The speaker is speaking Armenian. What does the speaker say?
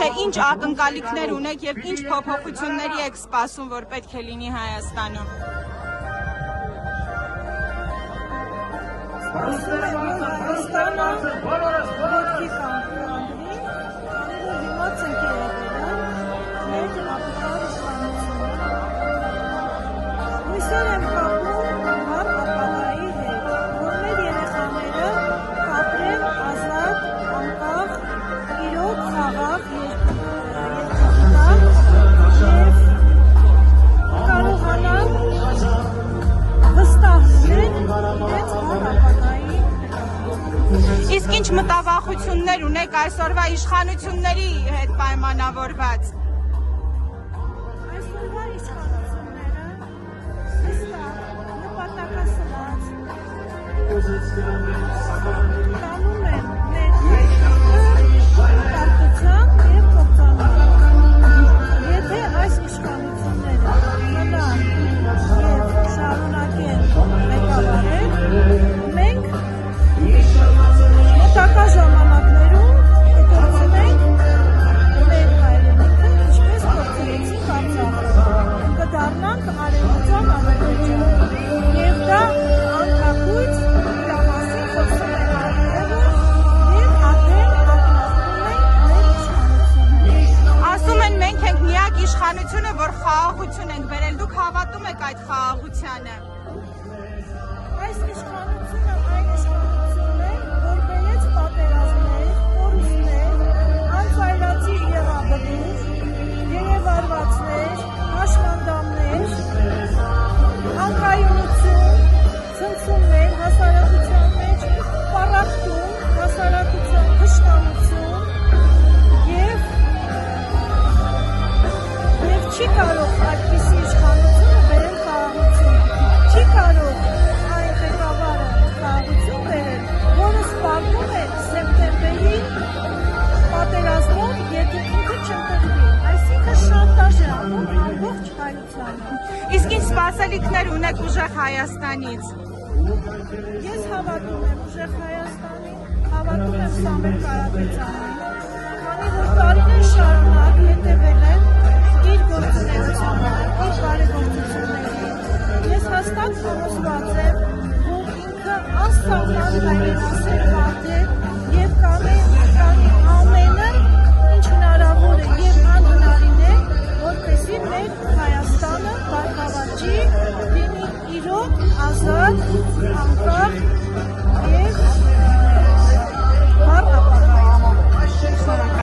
թե ինչ ակնկալիքներ ունեք եւ ինչ փոփոխությունների եք սպասում, որ պետք է լինի Հայաստանում։ Իսկ ինչ մտավախություններ ունեք այսօրվա իշխանությունների հետ պայմանավորված։ Այսօրվա իշխանությունները հստակ նպատակասրած տանում են մեր կարգությամբ և կործանությամբ։ Եթե այս իշխանությունները մնան և շարունակեն ղեկավարել, մենք մոտակա ժամանակներում կկործնենք մեր հայրենիքը, ինչպես կործնեցինք Արցախը, կդառնանք արևմտյան Ադրբեջանը, և դա անհագույց դրա մասին խոսում են արևը և արդեն ակնարկում են մեր իշխանությունները։ Ասում են մենք ենք միակ իշխանությունը, որ խաղաղություն ենք բերել, դուք հավատում եք այդ խաղաղությանը։ Այս իշխանությունը այն իշխանությունն է, որ բերեց պատերազմներ, կորուստներ, անծայրածիր եղաբնուր, երևարվածներ, հաշմանդամներ, անկայունություն, ցնցումներ հասարակության մեջ, պառակտում, հասարակության թշնամություն և չի կարող այդպիսի իշխանությունը բերել խաղաղություն, չի կարող այն ղեկավարը խաղաղություն բերել, որը սպառնում է սեպտեմբերի պատերազմով, եթե ինքը չընտրվի, այսինքն շանտաժ է անում ամբողջ հայությանը։ Իսկ ինչ սպասելիքներ ունեք ուժեղ Հայաստանից։ Ես հավատում եմ ուժեղ Հայաստանին, հավատում եմ Սամվել Կարապետյանին, քանի որ տարիներ շարունակ հետևել եմ իր գործունեությանը, իր բարեգործություններին։ Ես հաստատ համոզված եմ, որ ինքը անսահման հայրենասեր